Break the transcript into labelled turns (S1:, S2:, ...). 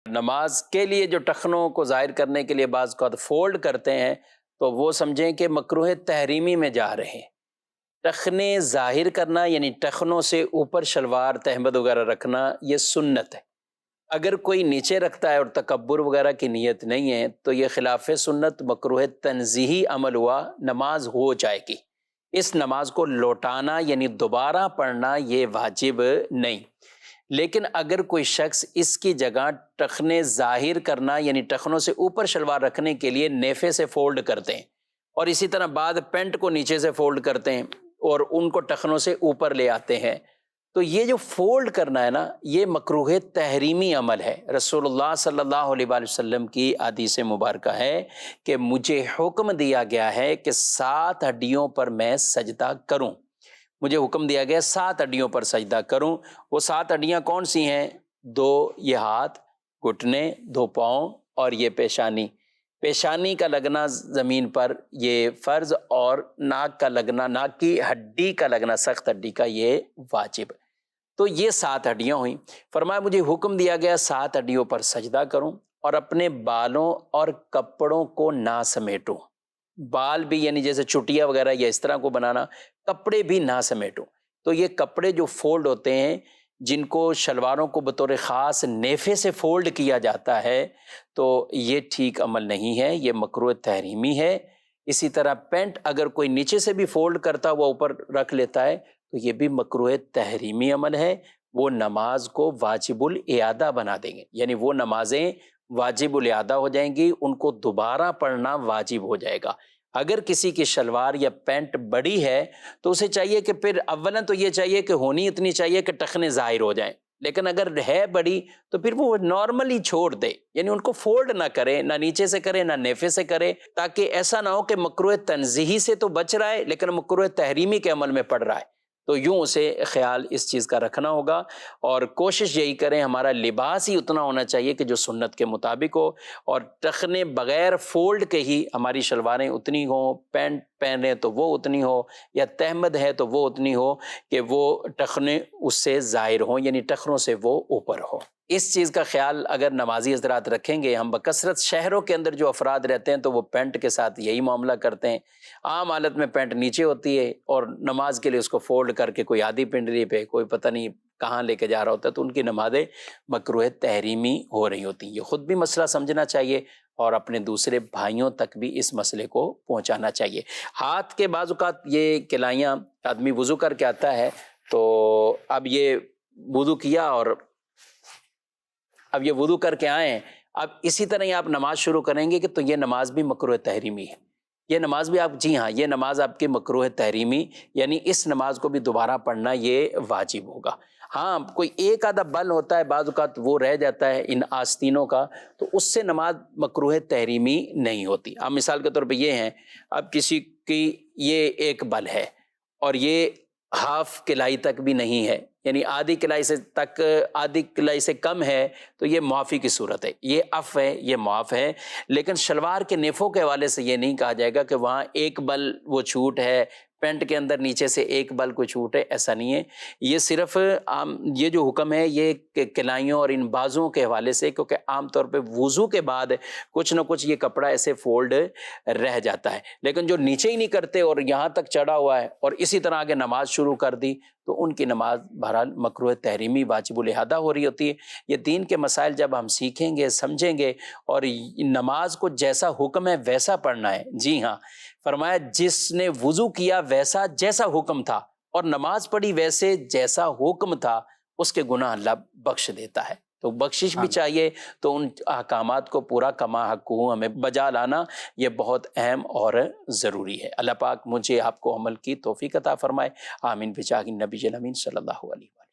S1: نماز کے لیے جو ٹخنوں کو ظاہر کرنے کے لیے بعض کا فولڈ کرتے ہیں تو وہ سمجھیں کہ مکروہ تحریمی میں جا رہے ہیں۔ ٹخنے ظاہر کرنا یعنی ٹخنوں سے اوپر شلوار تہمد وغیرہ رکھنا یہ سنت ہے۔ اگر کوئی نیچے رکھتا ہے اور تکبر وغیرہ کی نیت نہیں ہے تو یہ خلاف سنت مکروہ تنزیہی عمل ہوا، نماز ہو جائے گی۔ اس نماز کو لوٹانا یعنی دوبارہ پڑھنا یہ واجب نہیں۔ لیکن اگر کوئی شخص اس کی جگہ ٹخنے ظاہر کرنا یعنی ٹخنوں سے اوپر شلوار رکھنے کے لیے نیفے سے فولڈ کرتے ہیں، اور اسی طرح بعد پینٹ کو نیچے سے فولڈ کرتے ہیں اور ان کو ٹخنوں سے اوپر لے آتے ہیں، تو یہ جو فولڈ کرنا ہے نا، یہ مکروہ تحریمی عمل ہے۔ رسول اللہ صلی اللہ علیہ وآلہ وسلم کی حدیث مبارکہ ہے کہ مجھے حکم دیا گیا ہے کہ 7 ہڈیوں پر میں سجدہ کروں۔ مجھے حکم دیا گیا 7 ہڈیوں پر سجدہ کروں۔ وہ 7 ہڈیاں کون سی ہیں؟ 2 یہ ہاتھ، گھٹنے، 2 پاؤں اور یہ پیشانی۔ پیشانی کا لگنا زمین پر یہ فرض، اور ناک کا لگنا، ناک کی ہڈی کا لگنا، سخت ہڈی کا، یہ واجب۔ تو یہ 7 ہڈیاں ہوئیں۔ فرمایا مجھے حکم دیا گیا 7 ہڈیوں پر سجدہ کروں اور اپنے بالوں اور کپڑوں کو نہ سمیٹوں۔ بال بھی یعنی جیسے چٹیا وغیرہ یا اس طرح کو بنانا، کپڑے بھی نہ سمیٹوں۔ تو یہ کپڑے جو فولڈ ہوتے ہیں، جن کو شلواروں کو بطور خاص نیفے سے فولڈ کیا جاتا ہے، تو یہ ٹھیک عمل نہیں ہے، یہ مکروہ تحریمی ہے۔ اسی طرح پینٹ اگر کوئی نیچے سے بھی فولڈ کرتا ہوا اوپر رکھ لیتا ہے تو یہ بھی مکروہ تحریمی عمل ہے۔ وہ نماز کو واجب الاعادہ بنا دیں گے، یعنی وہ نمازیں واجب الاعادہ ہو جائیں گی، ان کو دوبارہ پڑھنا واجب ہو جائے گا۔ اگر کسی کی شلوار یا پینٹ بڑی ہے تو اسے چاہیے کہ پھر اولاً تو یہ چاہیے کہ ہونی اتنی چاہیے کہ ٹخنے ظاہر ہو جائیں، لیکن اگر ہے بڑی تو پھر وہ نارملی چھوڑ دے، یعنی ان کو فولڈ نہ کرے، نہ نیچے سے کرے نہ نیفے سے کرے، تاکہ ایسا نہ ہو کہ مکروہ تنزیہی سے تو بچ رہا ہے لیکن مکروہ تحریمی کے عمل میں پڑ رہا ہے۔ تو یوں اسے خیال اس چیز کا رکھنا ہوگا، اور کوشش یہی کریں ہمارا لباس ہی اتنا ہونا چاہیے کہ جو سنت کے مطابق ہو، اور ٹخنے بغیر فولڈ کے ہی ہماری شلواریں اتنی ہوں، پینٹ پہن رہے تو وہ اتنی ہو، یا تہمد ہے تو وہ اتنی ہو کہ وہ ٹخنے اس سے ظاہر ہوں، یعنی ٹخنوں سے وہ اوپر ہو۔ اس چیز کا خیال اگر نمازی حضرات رکھیں گے، ہم بکثرت شہروں کے اندر جو افراد رہتے ہیں تو وہ پینٹ کے ساتھ یہی معاملہ کرتے ہیں، عام حالت میں پینٹ نیچے ہوتی ہے اور نماز کے لیے اس کو فولڈ کر کے کوئی آدھی پنڈری پہ کوئی پتہ نہیں کہاں لے کے جا رہا ہوتا ہے، تو ان کی نمازیں مکروہ تحریمی ہو رہی ہوتی ہیں۔ یہ خود بھی مسئلہ سمجھنا چاہیے اور اپنے دوسرے بھائیوں تک بھی اس مسئلے کو پہنچانا چاہیے۔ ہاتھ کے بعض اوقات یہ کلائیاں آدمی وضو کر کے آتا ہے، تو اب یہ وضو کیا اور اب یہ وضو کر کے آئے ہیں، اب اسی طرح ہی آپ نماز شروع کریں گے کہ تو یہ نماز بھی مکروہ تحریمی ہے، یہ نماز بھی آپ، جی ہاں، یہ نماز آپ کی مکروہ تحریمی، یعنی اس نماز کو بھی دوبارہ پڑھنا یہ واجب ہوگا۔ ہاں کوئی ایک آدھا بل ہوتا ہے بعض اوقات وہ رہ جاتا ہے ان آستینوں کا، تو اس سے نماز مکروہ تحریمی نہیں ہوتی۔ اب مثال کے طور پہ یہ ہیں، اب کسی کی یہ ایک بل ہے اور یہ ہاف کلائی تک بھی نہیں ہے، یعنی آدھی کلائی سے تک، آدھی کلائی سے کم ہے، تو یہ معافی کی صورت ہے، یہ عفو ہے، یہ معاف ہے۔ لیکن شلوار کے نیفوں کے حوالے سے یہ نہیں کہا جائے گا کہ وہاں ایک بل وہ چھوٹ ہے، پینٹ کے اندر نیچے سے ایک بل کو چھوٹ ہے، ایسا نہیں ہے۔ یہ صرف یہ جو حکم ہے یہ کلائیوں اور ان بازوؤں کے حوالے سے، کیونکہ عام طور پہ وضو کے بعد کچھ نہ کچھ یہ کپڑا ایسے فولڈ رہ جاتا ہے، لیکن جو نیچے ہی نہیں کرتے اور یہاں تک چڑھا ہوا ہے اور اسی طرح آگے نماز شروع کر دی، تو ان کی نماز بہرحال مکروہ تحریمی واجب الاحدہ ہو رہی ہوتی ہے۔ یہ دین کے مسائل جب ہم سیکھیں گے، سمجھیں گے، اور نماز کو جیسا حکم ہے ویسا پڑھنا ہے۔ جی ہاں، فرمایا جس نے وضو کیا ویسا جیسا حکم تھا اور نماز پڑھی ویسے جیسا حکم تھا، اس کے گناہ اللہ بخش دیتا ہے۔ تو بخشش بھی چاہیے، تو ان احکامات کو پورا کما حقہ ہمیں بجا لانا یہ بہت اہم اور ضروری ہے۔ اللہ پاک مجھے آپ کو عمل کی توفیق عطا فرمائے، آمین بجاہ النبی الامین صلی اللہ علیہ وسلم۔